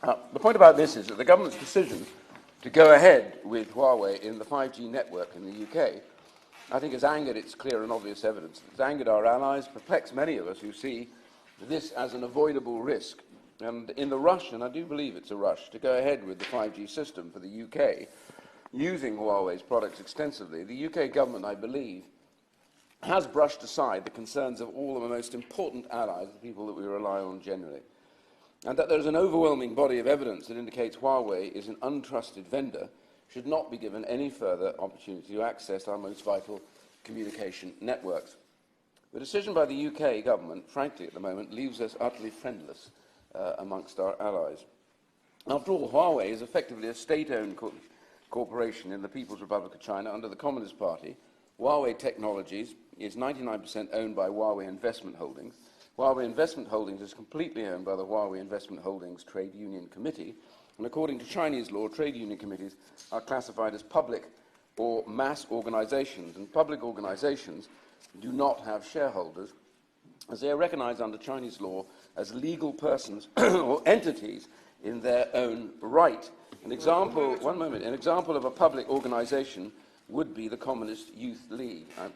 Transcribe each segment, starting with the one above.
The point about this is that the government's decision to go ahead with Huawei in the 5G network in the UK, I think, has angered, it's clear and obvious evidence, it's angered our allies, perplexed many of us who see this as an avoidable risk. And in the rush, and I do believe it's a rush, to go ahead with the 5G system for the UK, using Huawei's products extensively, the UK government, I believe, has brushed aside the concerns of all of the most important allies, the people that we rely on generally. And that there is an overwhelming body of evidence that indicates Huawei is an untrusted vendor should not be given any further opportunity to access our most vital communication networks. The decision by the UK government, frankly, at the moment, leaves us utterly friendless amongst our allies. After all, Huawei is effectively a state-owned corporation in the People's Republic of China under the Communist Party. Huawei Technologies is 99% owned by Huawei Investment Holdings. Huawei Investment Holdings is completely owned by the Huawei Investment Holdings Trade Union Committee, and according to Chinese law, trade union committees are classified as public or mass organizations, and public organizations do not have shareholders, as they are recognized under Chinese law as legal persons or entities in their own right. An example of a public organization would be the Communist Youth League. That's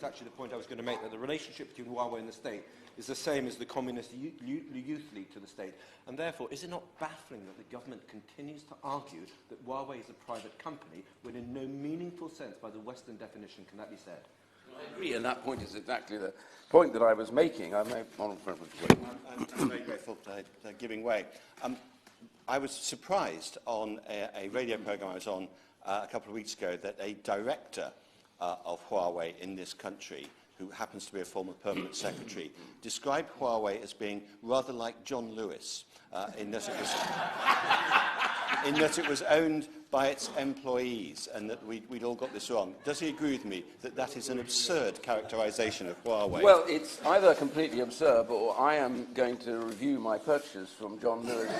actually the point I was going to make, that the relationship between Huawei and the state is the same as the Communist Youth League to the state. And therefore, is it not baffling that the government continues to argue that Huawei is a private company when in no meaningful sense by the Western definition can that be said? I agree, and that point is exactly the point that I was making. I'm very grateful for giving way. I was surprised on a radio programme I was on a couple of weeks ago that a director of Huawei in this country, who happens to be a former permanent secretary, described Huawei as being rather like John Lewis, in that it was owned by its employees, and that we'd all got this wrong. Does he agree with me that that is an absurd characterisation of Huawei? Well, it's either completely absurd, or I am going to review my purchases from John Lewis.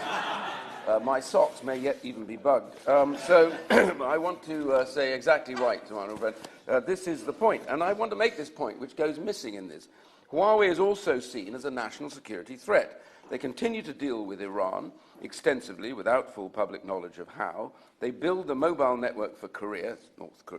My socks may yet even be bugged. So I want to say exactly right to my honourable friend. This is the point, and I want to make this point, which goes missing in this. Huawei is also seen as a national security threat. They continue to deal with Iran extensively, without full public knowledge of how. They build the mobile network for Korea,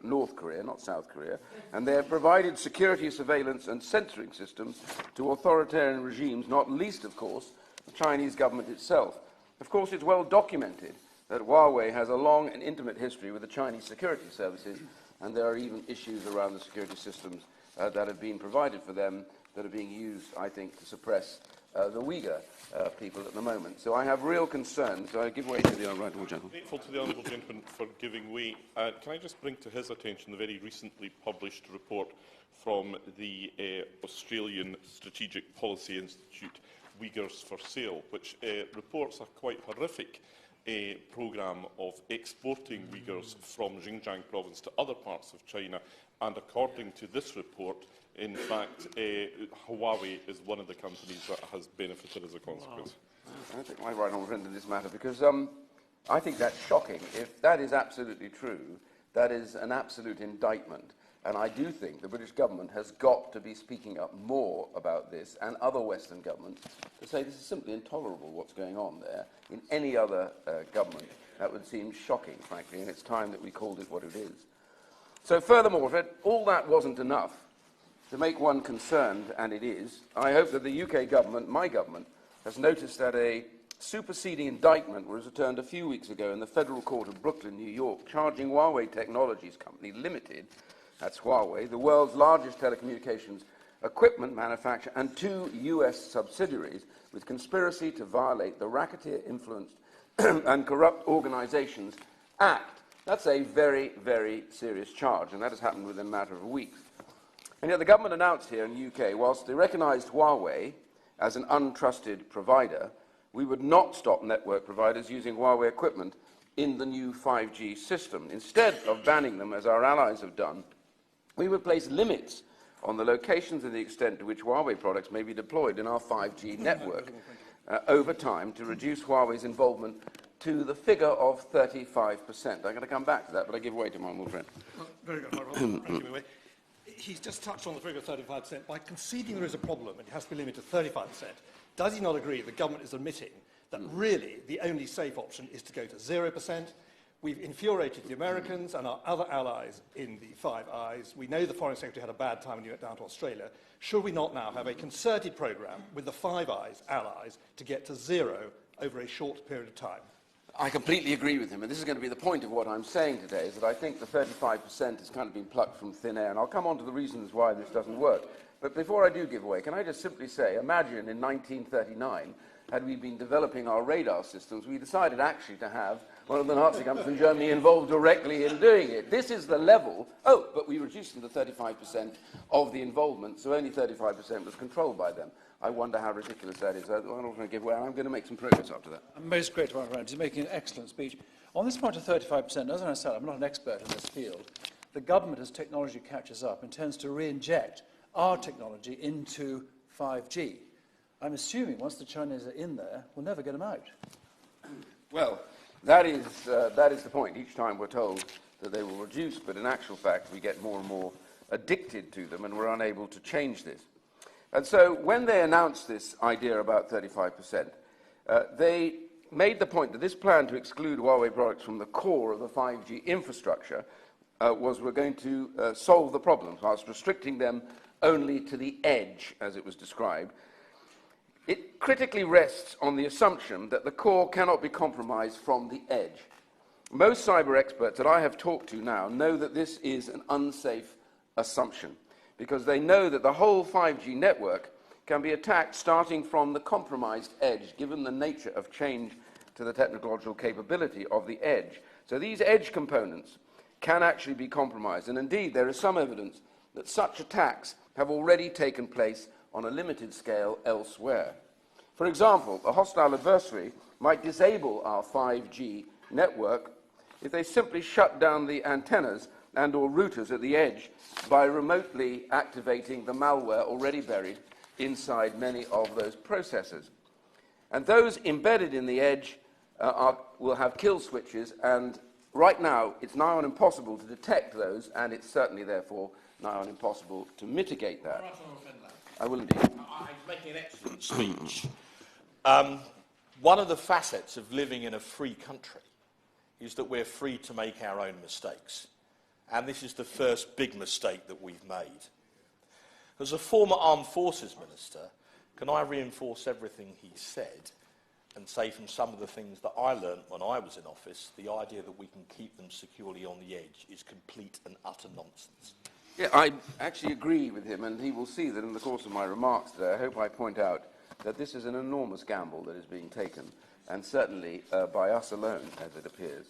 North Korea, not South Korea, and they have provided security, surveillance and censoring systems to authoritarian regimes, not least, of course, the Chinese government itself. Of course, it's well documented that Huawei has a long and intimate history with the Chinese security services, and there are even issues around the security systems that have been provided for them that are being used, I think, to suppress the Uyghur people at the moment. So I have real concerns. So I give way to the honourable gentleman. Grateful to the honourable gentleman for giving way. Can I just bring to his attention the very recently published report from the Australian Strategic Policy Institute, Uyghurs for Sale, which reports a quite horrific programme of exporting Uyghurs from Xinjiang province to other parts of China, and according to this report, in fact, Huawei is one of the companies that has benefited as a consequence. Wow. I think my right honourable friend in this matter, because I think that's shocking. If that is absolutely true, that is an absolute indictment. And I do think the British government has got to be speaking up more about this, and other Western governments, to say this is simply intolerable what's going on there. In any other government, that would seem shocking, frankly, and it's time that we called it what it is. So furthermore, if all that wasn't enough to make one concerned, and it is, I hope that the UK government, my government, has noticed that a superseding indictment was returned a few weeks ago in the Federal Court of Brooklyn, New York, charging Huawei Technologies Company Limited, that's Huawei, the world's largest telecommunications equipment manufacturer, and 2 US subsidiaries, with conspiracy to violate the Racketeer-Influenced and Corrupt Organizations Act. That's a very, very serious charge, and that has happened within a matter of weeks. And yet the government announced here in the UK, whilst they recognised Huawei as an untrusted provider, we would not stop network providers using Huawei equipment in the new 5G system. Instead of banning them, as our allies have done, we would place limits on the locations and the extent to which Huawei products may be deployed in our 5G network over time to reduce Huawei's involvement to the figure of 35%. I'm going to come back to that, but I give way to my honourable friend. Well, very good, Honourable. he's just touched on the figure of 35%. By conceding there is a problem and it has to be limited to 35%, does he not agree the government is admitting that really the only safe option is to go to 0%? We've infuriated the Americans and our other allies in the Five Eyes. We know the Foreign Secretary had a bad time when he went down to Australia. Should we not now have a concerted programme with the Five Eyes allies to get to 0 over a short period of time? I completely agree with him, and this is going to be the point of what I'm saying today, is that I think the 35% has kind of been plucked from thin air, and I'll come on to the reasons why this doesn't work. But before I do give away, can I just simply say, imagine in 1939, had we been developing our radar systems, we decided actually to have one of the Nazi governments in Germany involved directly in doing it. This is the level. Oh, but we reduced them to 35% of the involvement, so only 35% was controlled by them. I wonder how ridiculous that is. I'm not going to give away. I'm going to make some progress after that. I'm most grateful, my friend. He's making an excellent speech. On this point of 35%, as I said, I'm not an expert in this field. The government, as technology catches up, intends to re-inject our technology into 5G. I'm assuming once the Chinese are in there, we'll never get them out. Well, that is the point. Each time we're told that they will reduce, but in actual fact, we get more and more addicted to them, and we're unable to change this. And so when they announced this idea about 35%, they made the point that this plan to exclude Huawei products from the core of the 5G infrastructure we're going to solve the problem, whilst restricting them only to the edge, as it was described. It critically rests on the assumption that the core cannot be compromised from the edge. Most cyber experts that I have talked to now know that this is an unsafe assumption, because they know that the whole 5G network can be attacked starting from the compromised edge, given the nature of change to the technological capability of the edge. So these edge components can actually be compromised, and indeed there is some evidence that such attacks have already taken place on a limited scale elsewhere. For example, a hostile adversary might disable our 5G network if they simply shut down the antennas and or routers at the edge by remotely activating the malware already buried inside many of those processors. And those embedded in the edge will have kill switches, and right now it's nigh on impossible to detect those, and it's certainly therefore nigh on impossible to mitigate that. I will indeed. He's making an excellent speech. One of the facets of living in a free country is that we're free to make our own mistakes. And this is the first big mistake that we've made. As a former Armed Forces Minister, can I reinforce everything he said and say from some of the things that I learnt when I was in office, the idea that we can keep them securely on the edge is complete and utter nonsense. Yeah, I actually agree with him, and he will see that in the course of my remarks today, I hope I point out that this is an enormous gamble that is being taken, and certainly by us alone, as it appears.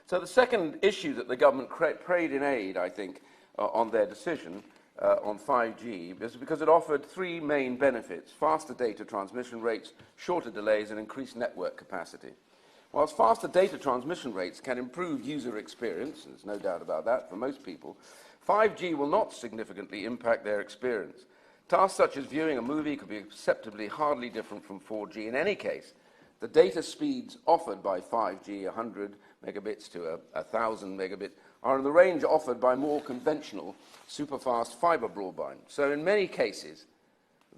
So the second issue that the government prayed in aid, I think, on their decision on 5G is because it offered three main benefits: faster data transmission rates, shorter delays, and increased network capacity. Whilst faster data transmission rates can improve user experience, and there's no doubt about that for most people, 5G will not significantly impact their experience. Tasks such as viewing a movie could be perceptibly hardly different from 4G. In any case, the data speeds offered by 5G, 100 megabits to 1,000 megabits, are in the range offered by more conventional superfast fiber broadband. So in many cases,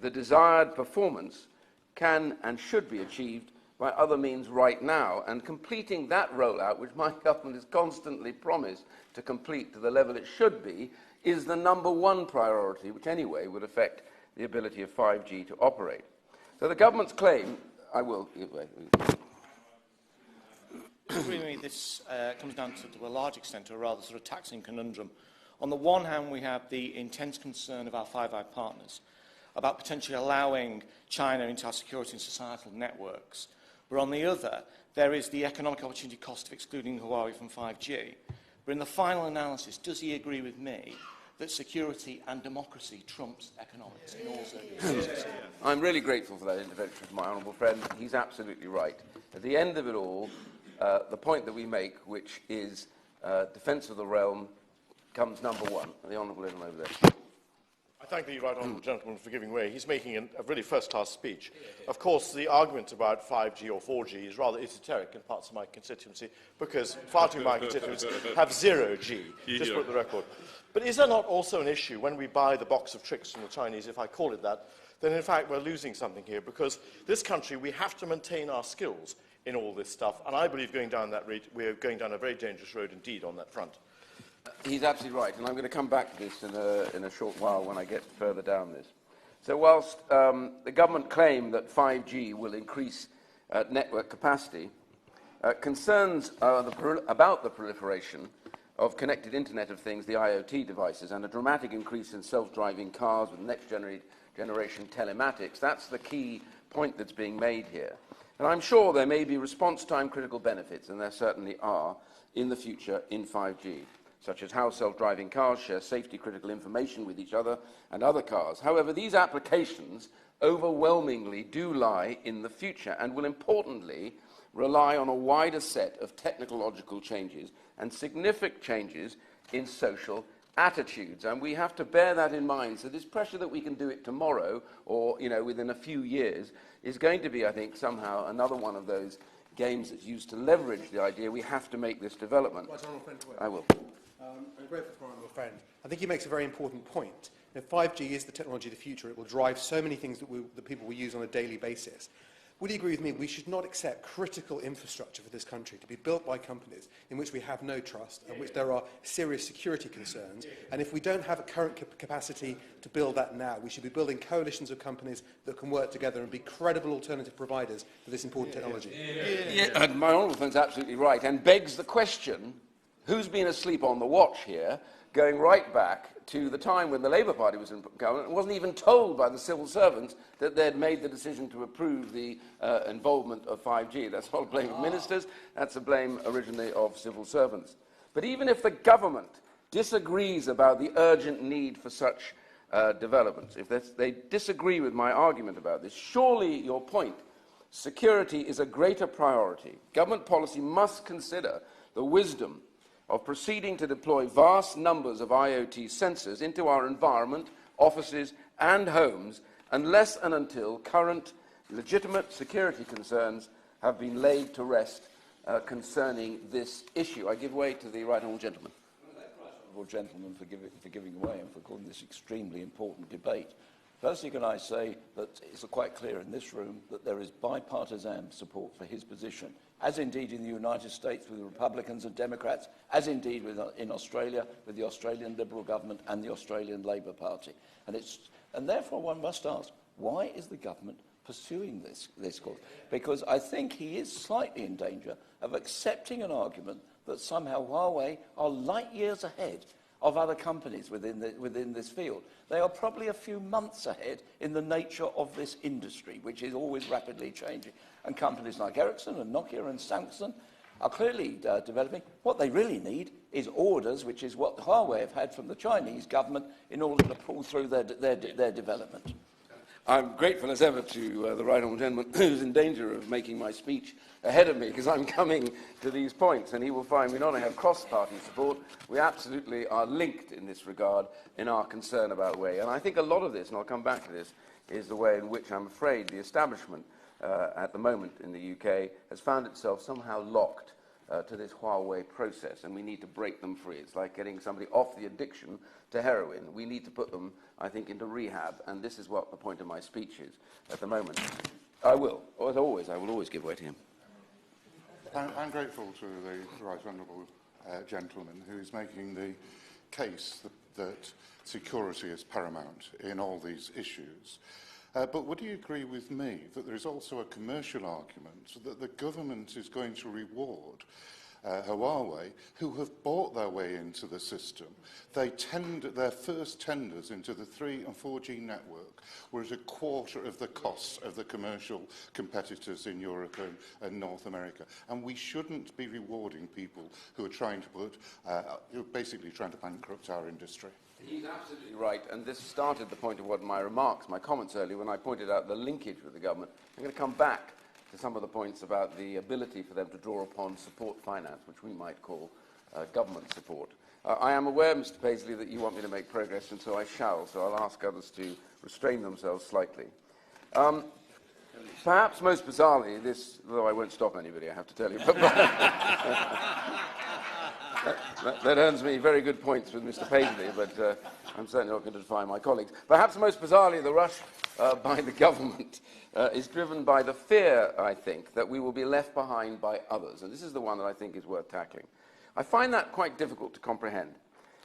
the desired performance can and should be achieved by other means right now, and completing that rollout, which my government has constantly promised to complete to the level it should be, is the number one priority, which anyway would affect the ability of 5G to operate. So the government's claim, I will give way. This comes down to a large extent to a rather sort of taxing conundrum. On the one hand, we have the intense concern of our Five Eyes partners about potentially allowing China into our security and societal networks. But on the other, there is the economic opportunity cost of excluding Huawei from 5G. But in the final analysis, does he agree with me that security and democracy trumps economics in all circumstances? I'm really grateful for that intervention from my honourable friend. He's absolutely right. At the end of it all, the point that we make, which is defence of the realm, comes number one. The honourable gentleman over there. thank the right honourable gentleman for giving way. He's making a really first-class speech. Of course, the argument about 5G or 4G is rather esoteric in parts of my constituency, because far too many constituents have 0G, just put the record. But is there not also an issue when we buy the box of tricks from the Chinese, if I call it that, then in fact we're losing something here, because this country, we have to maintain our skills in all this stuff, and I believe going down that route, we're going down a very dangerous road indeed on that front. He's absolutely right, and I'm going to come back to this in a short while when I get further down this. So whilst the government claim that 5G will increase network capacity, concerns about the proliferation of connected Internet of Things, the IoT devices, and a dramatic increase in self-driving cars with next-generation telematics, that's the key point that's being made here. And I'm sure there may be response-time critical benefits, and there certainly are, in the future in 5G, such as how self-driving cars share safety-critical information with each other and other cars. However, these applications overwhelmingly do lie in the future and will importantly rely on a wider set of technological changes and significant changes in social attitudes. And we have to bear that in mind. So this pressure that we can do it tomorrow or, within a few years is going to be, I think, somehow another one of those games that's used to leverage the idea we have to make this development. I will. I'm grateful for my friend. I think he makes a very important point. 5G is the technology of the future. It will drive so many things that people will use on a daily basis. Would you agree with me? We should not accept critical infrastructure for this country to be built by companies in which we have no trust and which there are serious security concerns. And if we don't have a current capacity to build that now, we should be building coalitions of companies that can work together and be credible alternative providers for this important technology. My honourable friend's absolutely right, and begs the question, who's been asleep on the watch here, going right back to the time when the Labour Party was in government and wasn't even told by the civil servants that they'd made the decision to approve the involvement of 5G. That's not a blame of ministers, that's a blame originally of civil servants. But even if the government disagrees about the urgent need for such developments, if they disagree with my argument about this, surely your point, security is a greater priority. Government policy must consider the wisdom of proceeding to deploy vast numbers of IoT sensors into our environment, offices and homes unless and until current legitimate security concerns have been laid to rest concerning this issue. I give way to the right honourable gentleman. Gentleman for giving way and for calling this extremely important debate. Firstly, can I say that it's quite clear in this room that there is bipartisan support for his position, as indeed in the United States with the Republicans and Democrats, as indeed in Australia with the Australian Liberal government and the Australian Labor Party. And therefore one must ask, why is the government pursuing this course? Because I think he is slightly in danger of accepting an argument that somehow Huawei are light years ahead of other companies within this field. They are probably a few months ahead in the nature of this industry, which is always rapidly changing. And companies like Ericsson and Nokia and Samsung are clearly developing. What they really need is orders, which is what Huawei have had from the Chinese government in order to pull through their development. I'm grateful as ever to the right honourable gentleman who's in danger of making my speech ahead of me because I'm coming to these points, and he will find we not only have cross-party support, we absolutely are linked in this regard in our concern about Huawei. And I think a lot of this, and I'll come back to this, is the way in which I'm afraid the establishment at the moment in the UK has found itself somehow locked to this Huawei process, and we need to break them free. It's like getting somebody off the addiction to heroin. We need to put them, I think, into rehab, and this is what the point of my speech is at the moment. I will, as always, I will always give way to him. I'm grateful to the right honourable gentleman who is making the case that security is paramount in all these issues. But would you agree with me that there is also a commercial argument that the government is going to reward Huawei, who have bought their way into the system? Their first tenders into the 3 and 4G network were at a quarter of the cost of the commercial competitors in Europe and North America. And we shouldn't be rewarding people who are trying to who are basically trying to bankrupt our industry. He's absolutely right, and this started the point of what my comments earlier, when I pointed out the linkage with the government. I'm going to come back to some of the points about the ability for them to draw upon support finance, which we might call government support. I am aware, Mr. Paisley, that you want me to make progress, and so I shall, so I'll ask others to restrain themselves slightly. Perhaps most bizarrely, though I won't stop anybody, I have to tell you, but that earns me very good points with Mr. Paisley, but I'm certainly not going to defy my colleagues. Perhaps most bizarrely, the rush by the government is driven by the fear, I think, that we will be left behind by others, and this is the one that I think is worth tackling. I find that quite difficult to comprehend,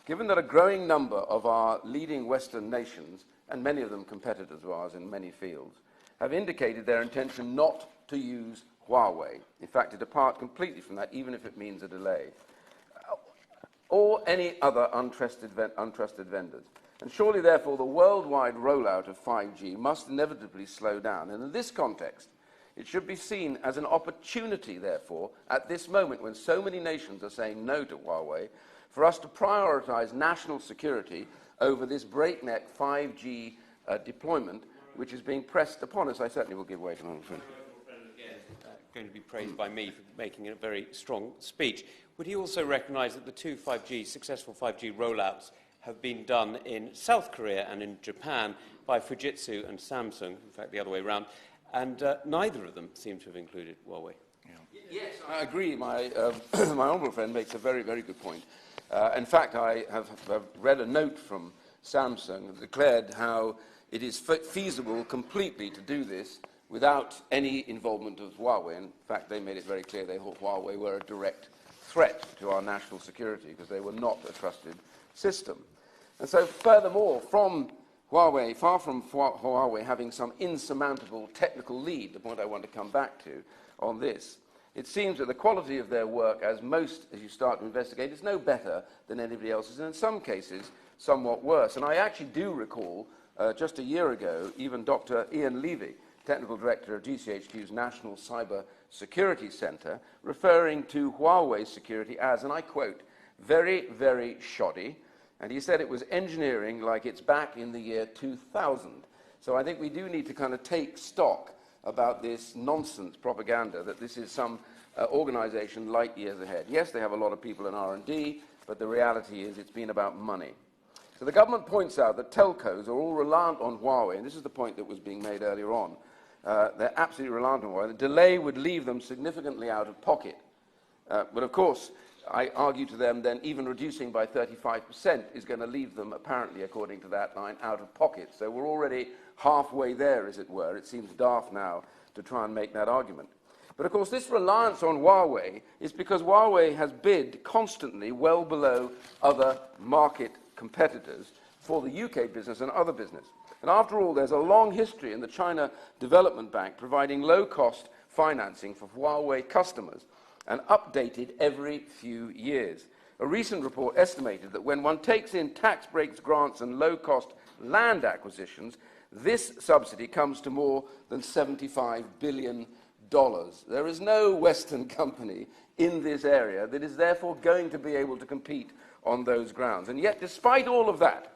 given that a growing number of our leading Western nations, and many of them competitors of ours in many fields, have indicated their intention not to use Huawei, in fact, to depart completely from that, even if it means a delay, or any other untrusted vendors. And surely, therefore, the worldwide rollout of 5G must inevitably slow down. And in this context, it should be seen as an opportunity, therefore, at this moment when so many nations are saying no to Huawei, for us to prioritize national security over this breakneck 5G deployment, which is being pressed upon us. I certainly will give way to my friend. Going to be praised by me for making a very strong speech. Would he also recognise that the two successful 5G rollouts have been done in South Korea and in Japan by Fujitsu and Samsung, in fact the other way around, and neither of them seem to have included Huawei? Yes, I agree. My honourable friend makes a very, very good point. In fact, I have read a note from Samsung that declared how it is feasible completely to do this without any involvement of Huawei. In fact, they made it very clear they thought Huawei were a direct threat to our national security because they were not a trusted system. And so, furthermore, from Huawei, far from Huawei having some insurmountable technical lead, the point I want to come back to on this, it seems that the quality of their work, as you start to investigate, is no better than anybody else's, and in some cases, somewhat worse. And I actually do recall, just a year ago, even Dr. Ian Levy, Technical Director of GCHQ's National Cyber Security Centre, referring to Huawei security as, and I quote, very, very shoddy, and he said it was engineering like it's back in the year 2000. So I think we do need to kind of take stock about this nonsense propaganda that this is some organisation light years ahead. Yes, they have a lot of people in R&D, but the reality is it's been about money. So the government points out that telcos are all reliant on Huawei, and this is the point that was being made earlier on. They're absolutely reliant on Huawei. The delay would leave them significantly out of pocket. But of course, I argue to them then even reducing by 35% is going to leave them, apparently, according to that line, out of pocket. So we're already halfway there, as it were. It seems daft now to try and make that argument. But of course, this reliance on Huawei is because Huawei has bid constantly well below other market competitors for the UK business and other business. And after all, there's a long history in the China Development Bank providing low-cost financing for Huawei customers and updated every few years. A recent report estimated that when one takes in tax breaks, grants, and low-cost land acquisitions, this subsidy comes to more than $75 billion. There is no Western company in this area that is therefore going to be able to compete on those grounds. And yet, despite all of that,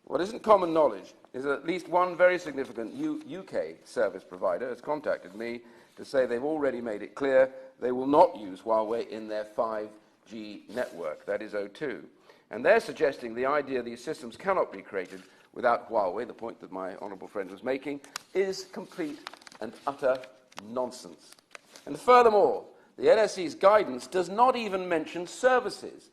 what isn't common knowledge is that at least one very significant UK service provider has contacted me to say they've already made it clear they will not use Huawei in their 5G network, that is O2. And they're suggesting the idea these systems cannot be created without Huawei, the point that my honourable friend was making, is complete and utter nonsense. And furthermore, the NSE's guidance does not even mention services.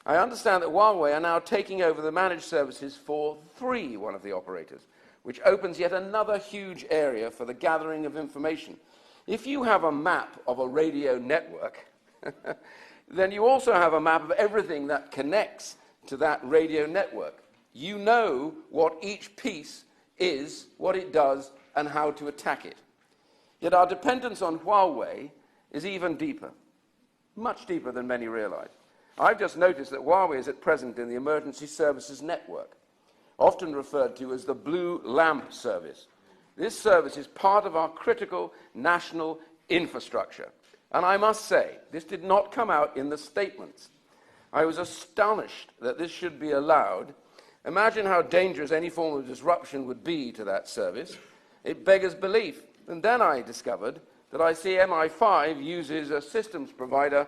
I understand that Huawei are now taking over the managed services for one of the operators, which opens yet another huge area for the gathering of information. If you have a map of a radio network, then you also have a map of everything that connects to that radio network. You know what each piece is, what it does, and how to attack it. Yet our dependence on Huawei is even deeper, much deeper than many realize. I've just noticed that Huawei is at present in the Emergency Services Network, often referred to as the Blue Lamp Service. This service is part of our critical national infrastructure. And I must say, this did not come out in the statements. I was astonished that this should be allowed. Imagine how dangerous any form of disruption would be to that service. It beggars belief. And then I discovered that I see MI5 uses a systems provider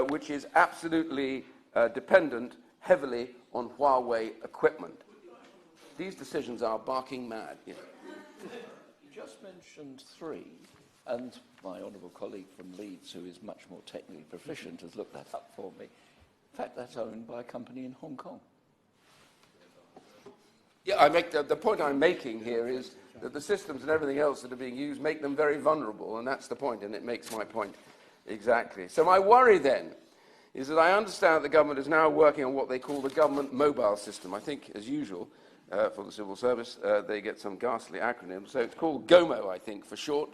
which is absolutely dependent heavily on Huawei equipment. These decisions are barking mad. Yeah. You just mentioned 3, and my honourable colleague from Leeds, who is much more technically proficient, has looked that up for me. In fact, that's owned by a company in Hong Kong. Yeah, the point I'm making here is that the systems and everything else that are being used make them very vulnerable, and that's the point, and it makes my point exactly. So my worry then is that I understand the government is now working on what they call the government mobile system. I think, as usual, for the civil service, they get some ghastly acronym. So it's called GOMO, I think, for short.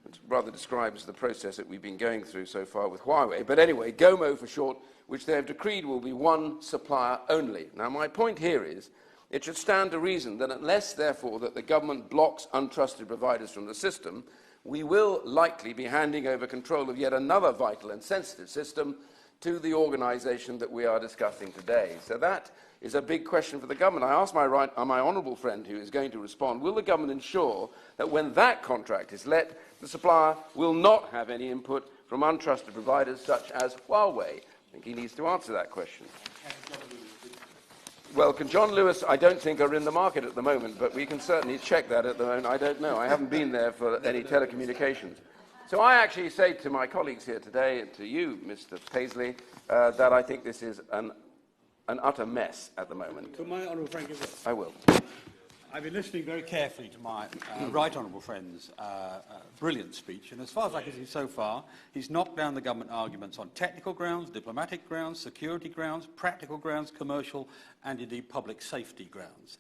It rather describes the process that we've been going through so far with Huawei. But anyway, GOMO for short, which they have decreed will be one supplier only. Now, my point here is it should stand to reason that unless, therefore, that the government blocks untrusted providers from the system, we will likely be handing over control of yet another vital and sensitive system to the organisation that we are discussing today. So that is a big question for the government. I ask my honourable friend who is going to respond, will the government ensure that when that contract is let, the supplier will not have any input from untrusted providers such as Huawei? I think he needs to answer that question. Well, can John Lewis, I don't think, are in the market at the moment, but we can certainly check that at the moment. I don't know. I haven't been there for any telecommunications. So I actually say to my colleagues here today, and to you, Mr. Paisley, that I think this is an utter mess at the moment. Could my honourable friend give it? I will. I've been listening very carefully to my right honourable friend's brilliant speech, and as far as I can see so far, he's knocked down the government arguments on technical grounds, diplomatic grounds, security grounds, practical grounds, commercial, and indeed public safety grounds.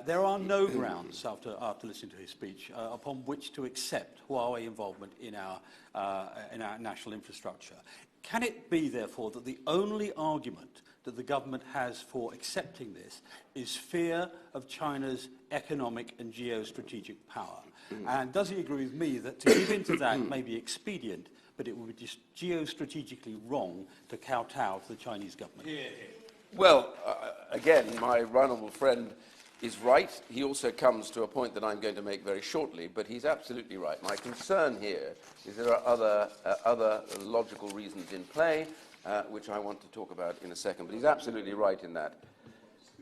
There are no grounds, after listening to his speech, upon which to accept Huawei involvement in our national infrastructure. Can it be, therefore, that the only argument that the government has for accepting this is fear of China's economic and geostrategic power? And does he agree with me that to give in to that may be expedient, but it would be just geostrategically wrong to kowtow to the Chinese government? Well, again, my honourable friend is right. He also comes to a point that I'm going to make very shortly, but he's absolutely right. My concern here is there are other logical reasons in play, which I want to talk about in a second. But he's absolutely right in that.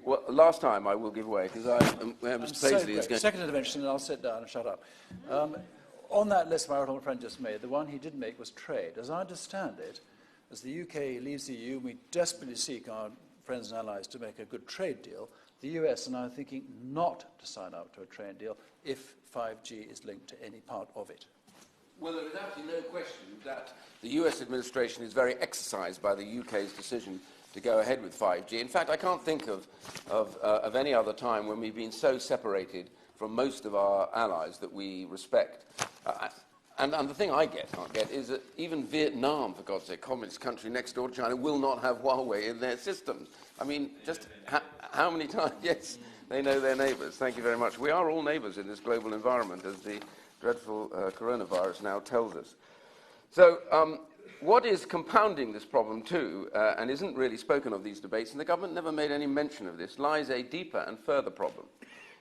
Well, last time I will give way, because Mr. Paisley is going... Second intervention, and I'll sit down and shut up. On that list my honourable friend just made, the one he didn't make was trade. As I understand it, as the UK leaves the EU, we desperately seek our friends and allies to make a good trade deal. The US are now thinking not to sign up to a trade deal if 5G is linked to any part of it. Well, there is absolutely no question that the US administration is very exercised by the UK's decision to go ahead with 5G. In fact, I can't think of any other time when we've been so separated from most of our allies that we respect. And the thing I can't get is that even Vietnam, for God's sake, communist country next door to China, will not have Huawei in their systems. I mean, just how many times? Yes, they know their neighbours. Thank you very much. We are all neighbours in this global environment, as the dreadful coronavirus now tells us. So what is compounding this problem too, and isn't really spoken of these debates, and the government never made any mention of this, lies a deeper and further problem.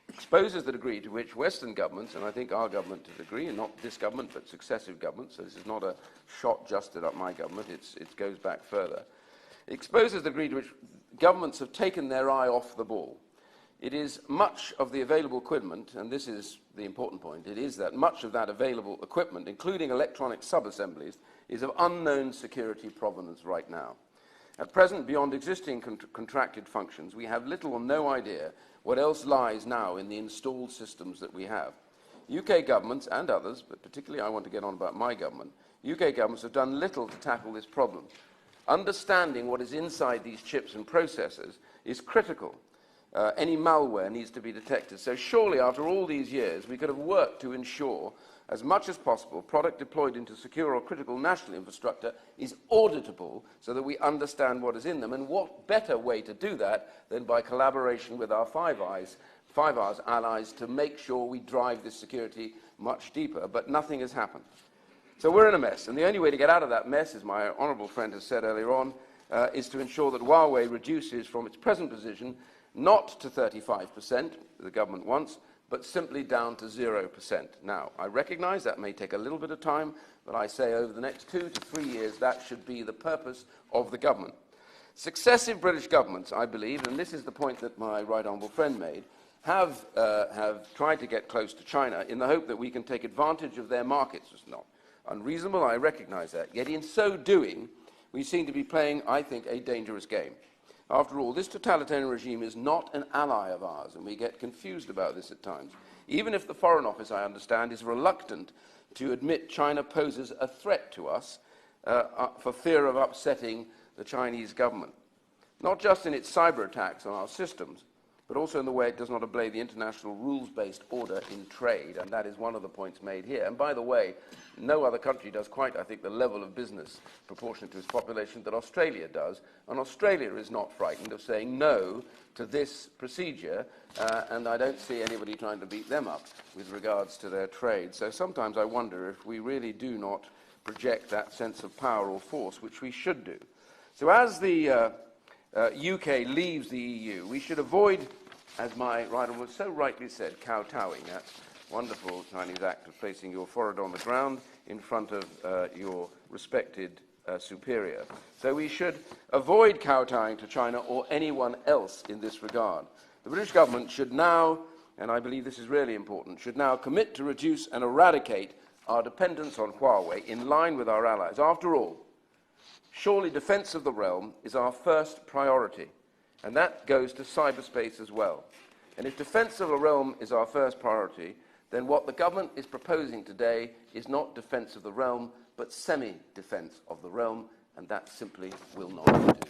Exposes the degree to which Western governments, and I think our government to a degree, and not this government but successive governments, so this is not a shot just at my government, it goes back further, exposes the degree to which governments have taken their eye off the ball. It is much of the available equipment, and this is the important point, it is that much of that available equipment, including electronic sub-assemblies, is of unknown security provenance right now. At present, beyond existing contracted functions, we have little or no idea what else lies now in the installed systems that we have. UK governments and others, but particularly I want to get on about my government, UK governments have done little to tackle this problem. Understanding what is inside these chips and processors is critical. Any malware needs to be detected. So surely, after all these years, we could have worked to ensure, as much as possible, product deployed into secure or critical national infrastructure is auditable so that we understand what is in them. And what better way to do that than by collaboration with our Five Eyes allies to make sure we drive this security much deeper. But nothing has happened. So we're in a mess. And the only way to get out of that mess, as my honourable friend has said earlier on, is to ensure that Huawei reduces from its present position not to 35%, the government wants, but simply down to 0%. Now, I recognise that may take a little bit of time, but I say over the next 2 to 3 years that should be the purpose of the government. Successive British governments, I believe, and this is the point that my right honourable friend made, have tried to get close to China in the hope that we can take advantage of their markets. It's not unreasonable, I recognise that. Yet in so doing, we seem to be playing, I think, a dangerous game. After all, this totalitarian regime is not an ally of ours, and we get confused about this at times. Even if the Foreign Office, I understand, is reluctant to admit China poses a threat to us for fear of upsetting the Chinese government, not just in its cyber attacks on our systems, but also in the way it does not obey the international rules-based order in trade, and that is one of the points made here. And by the way, no other country does quite, I think, the level of business proportionate to its population that Australia does, and Australia is not frightened of saying no to this procedure, and I don't see anybody trying to beat them up with regards to their trade. So sometimes I wonder if we really do not project that sense of power or force, which we should do. So as the UK leaves the EU, we should avoid, as my right honourable so rightly said, kowtowing, that wonderful Chinese act of placing your forehead on the ground in front of your respected superior. So we should avoid kowtowing to China or anyone else in this regard. The British government should now, and I believe this is really important, should now commit to reduce and eradicate our dependence on Huawei in line with our allies. After all, surely defence of the realm is our first priority, and that goes to cyberspace as well. And if defence of the realm is our first priority, then what the government is proposing today is not defence of the realm, but semi-defence of the realm, and that simply will not do.